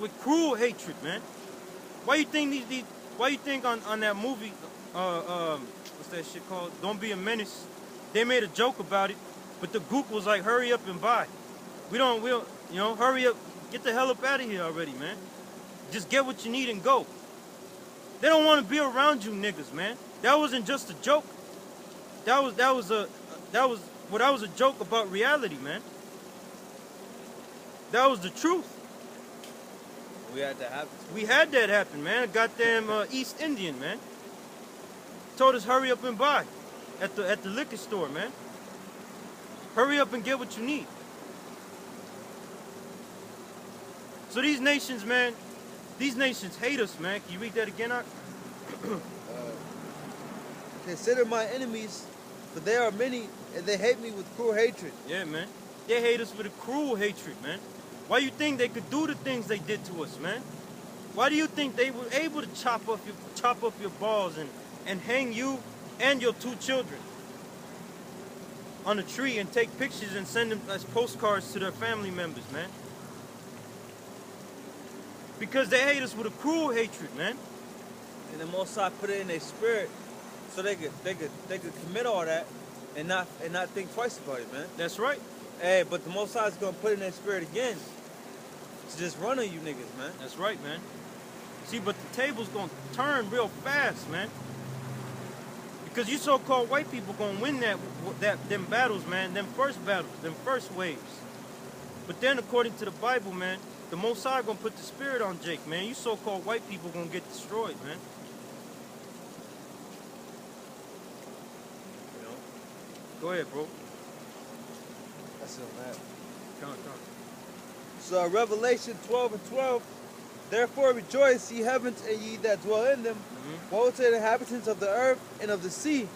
with cruel hatred, man. Why you think why you think on that movie, what's that shit called? Don't Be a Menace. They made a joke about it, but the gook was like, hurry up and buy. We'll, hurry up, get the hell up out of here already, man. Just get what you need and go. They don't want to be around you niggas, man. That wasn't just a joke. That was a joke about reality, man. That was the truth. We had that happen. We had that happen, man. A goddamn East Indian, man. Told us hurry up and buy at the liquor store, man. Hurry up and get what you need. So these nations, man, these nations hate us, man. Can you read that again, Ak? Consider my enemies, for they are many, and they hate me with cruel hatred. Yeah, man. They hate us with a cruel hatred, man. Why you think they could do the things they did to us, man? Why do you think they were able to chop up your balls and hang you and your 2 children on a tree and take pictures and send them as postcards to their family members, man? Because they hate us with a cruel hatred, man. And the Most High put it in their spirit so they could commit all that and not think twice about it, man. That's right. Hey, but the Most High is gonna put it in their spirit again to just run on you niggas, man. That's right, man. See, but the table's gonna turn real fast, man. Because you so-called white people gonna win them battles, man. Them first battles, them first waves. But then, according to the Bible, man, the Most High gonna put the spirit on Jake, man. You so-called white people gonna get destroyed, man. You know? Go ahead, bro. That's it on that. Come on. So Revelation 12:12, therefore rejoice, ye heavens, and ye that dwell in them. Woe to the inhabitants of the earth and of the sea,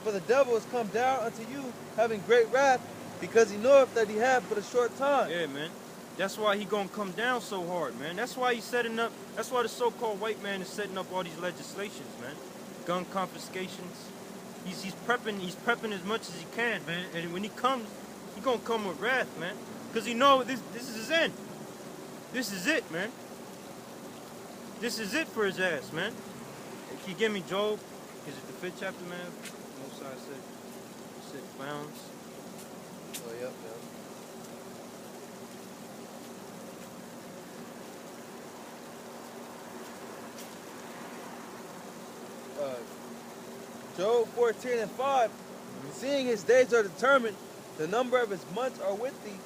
for the devil is come down unto you, having great wrath, because he knoweth that he hath but a short time. Yeah, man. That's why he gonna come down so hard, man. That's why he's setting up. That's why the so-called white man is setting up all these legislations, man. Gun confiscations. He's prepping as much as he can, man. And when he comes, he gonna come with wrath, man. Cause he know this is his end. This is it, man. This is it for his ass, man. Can you give me Job? Is it the 5th chapter, man? Most High said bounds. Oh, yep. Job 14:5, seeing his days are determined, the number of his months are with thee,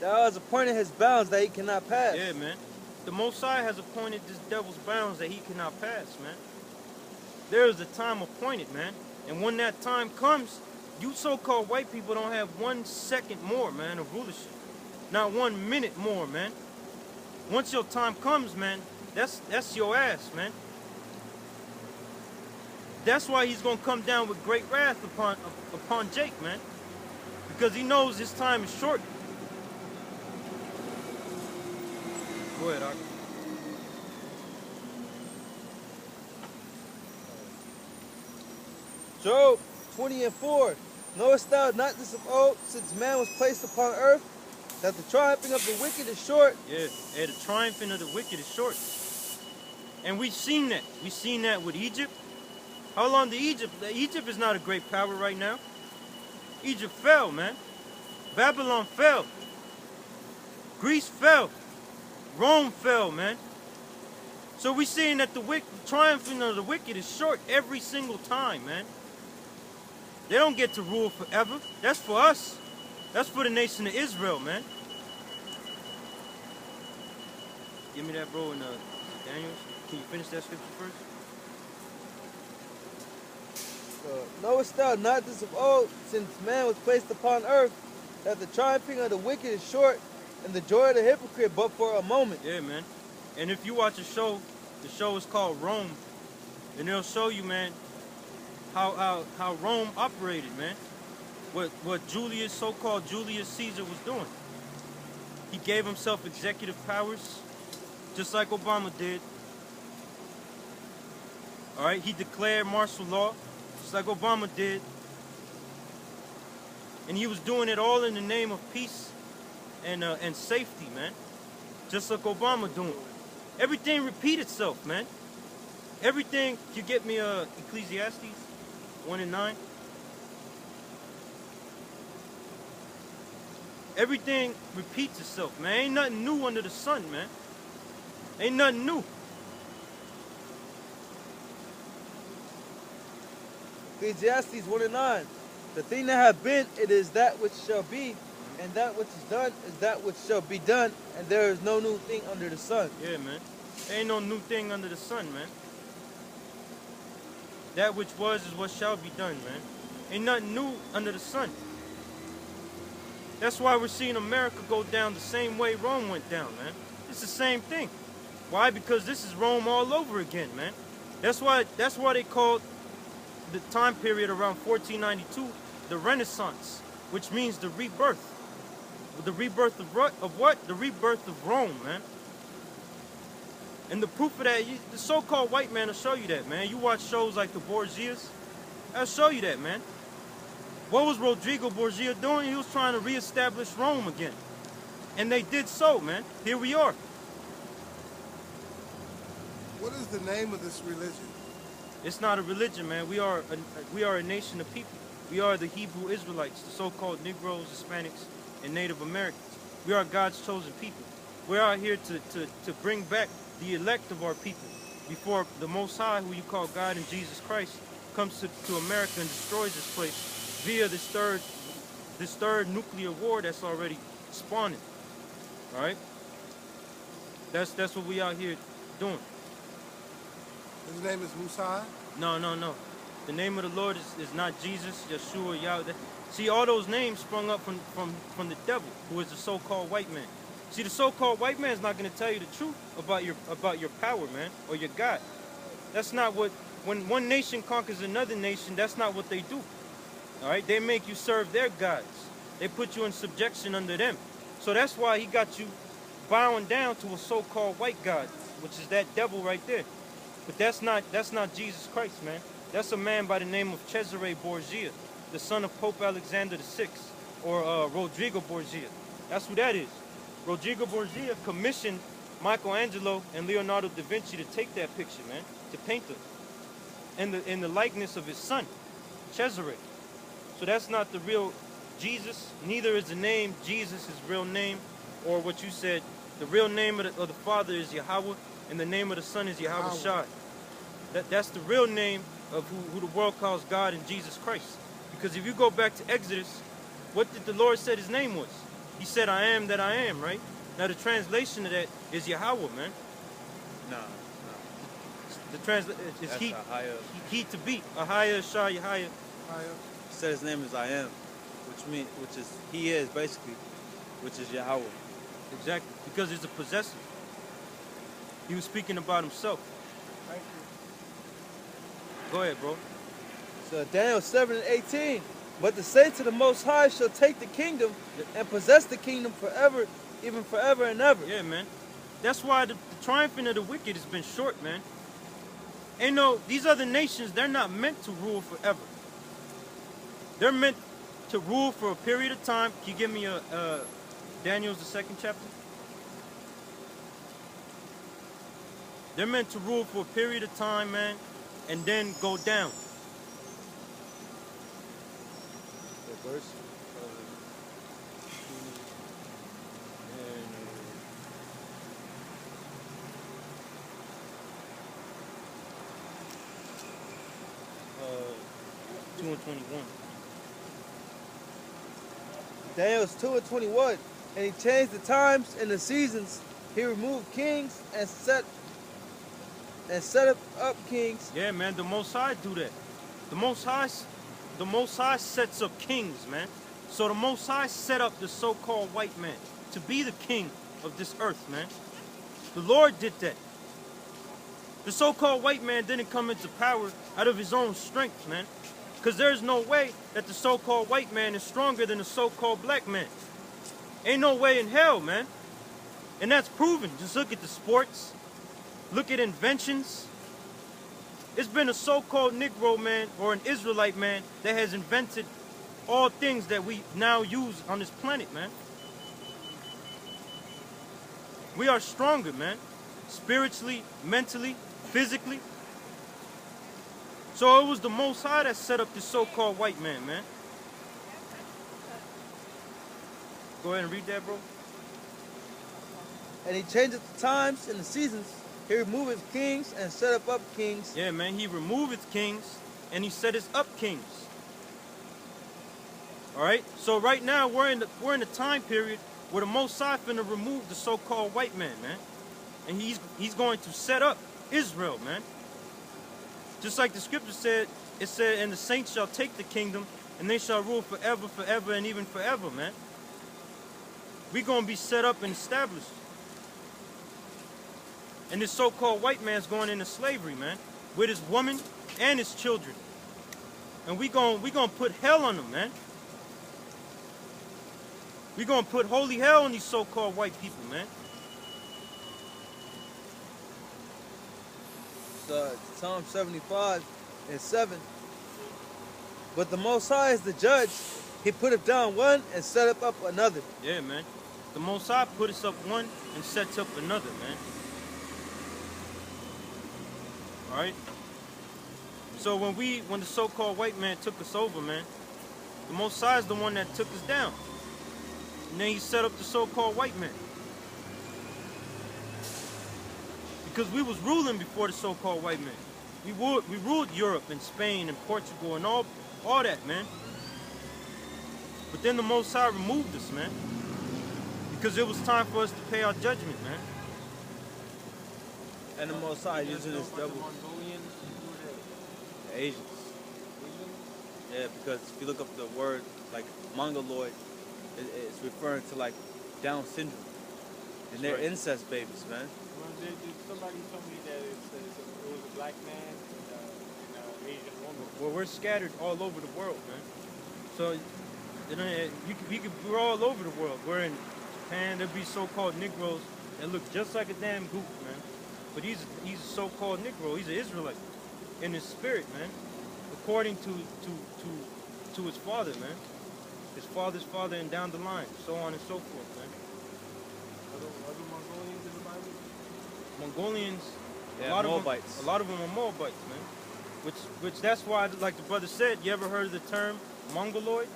thou hast appointed his bounds that he cannot pass. Yeah, man. The Most High has appointed this devil's bounds that he cannot pass, man. There is a time appointed, man. And when that time comes, you so-called white people don't have 1 second more, man, of rulership. Not 1 minute more, man. Once your time comes, man, that's your ass, man. That's why he's gonna come down with great wrath upon Jake, man. Because he knows his time is short. Go ahead, Ark. Job 20:4, knowest thou not this of old, since man was placed upon earth, that the triumphing of the wicked is short? Yeah, the triumphing of the wicked is short. And we've seen that. We've seen that with Egypt. How long did Egypt is not a great power right now. Egypt fell, man. Babylon fell. Greece fell. Rome fell, man. So we're seeing that the triumphing of the wicked is short every single time, man. They don't get to rule forever. That's for us. That's for the nation of Israel, man. Give me that, bro, in Daniel. Can you finish that scripture first? Knowest thou not this of old, since man was placed upon earth, that the triumphing of the wicked is short, and the joy of the hypocrite but for a moment? Yeah, man. And if you watch a show, the show is called Rome, and they'll show you, man, how Rome operated, man. What Julius, so-called Julius Caesar, was doing. He gave himself executive powers, just like Obama did. All right, he declared martial law, just like Obama did. And he was doing it all in the name of peace and safety, man. Just like Obama doing. Everything repeat itself, man. Everything. You get me Ecclesiastes 1:9. Everything repeats itself, man. Ain't nothing new under the sun, man. Ain't nothing new. Ecclesiastes 1:9. The thing that have been, it is that which shall be, and that which is done is that which shall be done, and there is no new thing under the sun. Yeah, man. There ain't no new thing under the sun, man. That which was is what shall be done, man. Ain't nothing new under the sun. That's why we're seeing America go down the same way Rome went down, man. It's the same thing. Why? Because this is Rome all over again, man. That's why they called the time period around 1492 the Renaissance, which means the rebirth. The rebirth of what? The rebirth of Rome, man. And the proof of that, the so-called white man will show you that, man. You watch shows like the Borgias, that'll show you that, man. What was Rodrigo Borgia doing? He was trying to reestablish Rome again. And they did so, man. Here we are. What is the name of this religion? It's not a religion, man. We are a nation of people. We are the Hebrew Israelites, the so-called Negroes, Hispanics, and Native Americans. We are God's chosen people. We're out here to bring back the elect of our people before the Most High, who you call God and Jesus Christ, comes to America and destroys this place via this third nuclear war that's already spawning. All right? That's what we out here doing. His name is Musai? No. The name of the Lord is not Jesus, Yeshua, Yahweh. See, all those names sprung up from the devil, who is the so-called white man. See, the so-called white man is not going to tell you the truth about your power, man, or your God. That's not what. When one nation conquers another nation, that's not what they do. All right, they make you serve their gods. They put you in subjection under them. So that's why he got you bowing down to a so-called white god, which is that devil right there. But that's not Jesus Christ, man. That's a man by the name of Cesare Borgia, the son of Pope Alexander VI, or Rodrigo Borgia. That's who that is. Rodrigo Borgia commissioned Michelangelo and Leonardo da Vinci to take that picture, man, to paint it in the likeness of his son, Cesare. So that's not the real Jesus. Neither is the name Jesus his real name, or what you said. The real name of the Father is Yahweh, and the name of the Son is Yahweh Shai. That's the real name of who the world calls God and Jesus Christ. Because if you go back to Exodus, what did the Lord say his name was? He said, I am that I am, right? Now the translation of that is Yahweh, man. No. The translation is he to be. Ahaya, Shah, Yahaya. He said his name is I am, which is he is basically, which is Yahweh. Exactly, because it's a possessor. He was speaking about himself. Thank you. Go ahead, bro. So Daniel 7:18. But the saints of the Most High shall take the kingdom and possess the kingdom forever, even forever and ever. Yeah, man. That's why the triumphing of the wicked has been short, man. These other nations, they're not meant to rule forever. They're meant to rule for a period of time. Can you give me Daniel's the 2nd chapter? They're meant to rule for a period of time, man, and then go down. The verse. And 2 and 21. Daniel's 2:21. And he changed the times and the seasons. He removed kings and set up kings. Yeah, man, the Most High do that. The Most High sets up kings, man. So the Most High set up the so-called white man to be the king of this earth, man. The Lord did that. The so-called white man didn't come into power out of his own strength, man. Because there's no way that the so-called white man is stronger than the so-called black man. Ain't no way in hell, man. And that's proven. Just look at the sports. Look at inventions. It's been a so-called Negro man or an Israelite man that has invented all things that we now use on this planet, man. We are stronger, man. spiritually, mentally, physically. So it was the Most High that set up this so-called white man, man. Go ahead and read that, bro. And he changeth the times and the seasons. He removeth kings and set up kings. Yeah, man, he removeth kings and he set us up kings. All right. So right now we're in the time period where the Most High finna remove the so-called white man, man, and he's going to set up Israel, man. Just like the scripture said, it said, "And the saints shall take the kingdom, and they shall rule forever, forever, and even forever," man. We gonna be set up and established. And this so-called white man's going into slavery, man, with his woman and his children. And we gonna put hell on them, man. We gonna put holy hell on these so-called white people, man. Psalm 75 and 7. But the Most High is the judge. He putteth down one and setteth up another. Yeah, man. The Most High put us up one and sets up another, man. All right. So when the so-called white man took us over, man, the Most High is the one that took us down. And then he set up the so-called white man. Because we was ruling before the so-called white man. We ruled Europe and Spain and Portugal and all that, man. But then the Most High removed us, man. Because it was time for us to pay our judgment, man. And the Most High using this double. Mongolians, The Asians. Yeah, because if you look up the word like mongoloid, it's referring to like Down syndrome. And they're right. incest babies, man. Somebody told me that it was a black man and an Asian woman. Well, we're scattered all over the world, man. So, we're all over the world. We're in Japan. There'll be so-called Negroes that look just like a damn goop, man. But he's a so-called Negro. He's an Israelite in his spirit, man. According to his father, man. His father's father and down the line, so on and so forth, man. Other Mongolians in the Bible? Mongolians, Yeah, a lot Moabites. of them are Moabites, man. Which that's why, like the brother said, you ever heard of the term Mongoloid?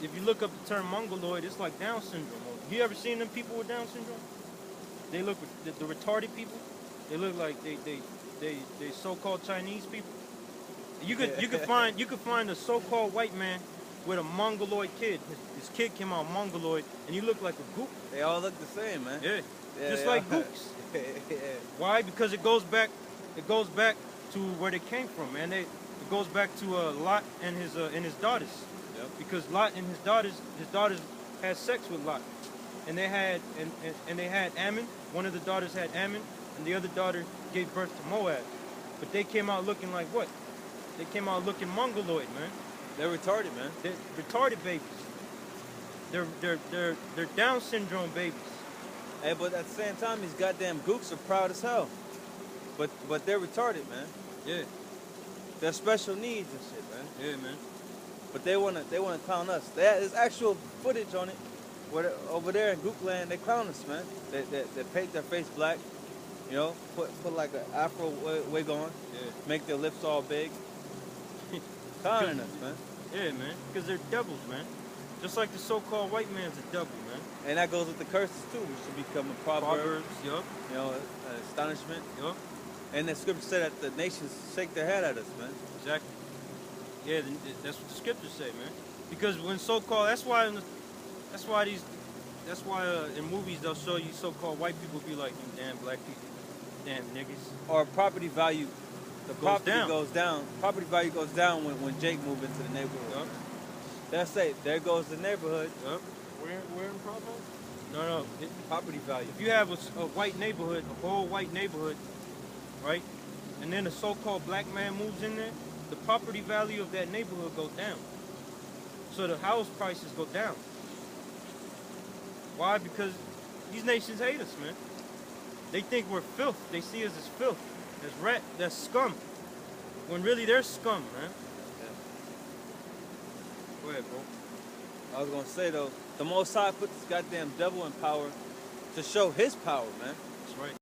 If you look up the term Mongoloid, it's like Down syndrome. You ever seen them people with Down syndrome? They look the retarded people. They look like they so-called Chinese people. You could find a so-called white man with a Mongoloid kid. His kid came out Mongoloid, and he looked like a goop. They all look the same, man. Yeah, Yeah, just they like all- goops. Yeah. Why? Because it goes back to where they came from, man. It goes back to Lot and his daughters. Yep. Because Lot and his daughters had sex with Lot, and they had Ammon. One of the daughters had Ammon, and the other daughter gave birth to Moab. But they came out looking like what? They came out looking Mongoloid, man. They're retarded, man. They're retarded babies. They're Down syndrome babies. Hey, but at the same time, these goddamn gooks are proud as hell. But they're retarded, man. Yeah, They're special needs and shit, man. yeah, man. But they wanna clown us. There's actual footage on it. Over there in Gook Land, they clown us, man. They paint their face black, you know, put like an afro wig on, Yeah, make their lips all big. Clowning us, man. yeah, man. Because they're devils, man. Just like the so-called white man's a devil, man. And that goes with the curses too, which should become a proverb, Proverbs, yup, you know, astonishment. yup. And the scripture said that the nations shake their head at us, man. Exactly. Yeah, that's what the scriptures say, man. Because when so-called, that's why in movies they'll show you so-called white people be like, you damn black people, damn niggas. Or property value, the property down. goes down. Property value goes down when Jake moved into the neighborhood. Yup, They'll say, there goes the neighborhood. yup. Where in Provo? No. Property value. If you have a white neighborhood, a whole white neighborhood, right, and then a so-called black man moves in there, the property value of that neighborhood goes down. So the house prices go down. Why? Because these nations hate us, man. They think we're filth. They see us as filth, as rat, that's scum. When really they're scum, man. Go ahead, bro. I was gonna say though, the Most High put this goddamn devil in power to show his power, man. That's That's right.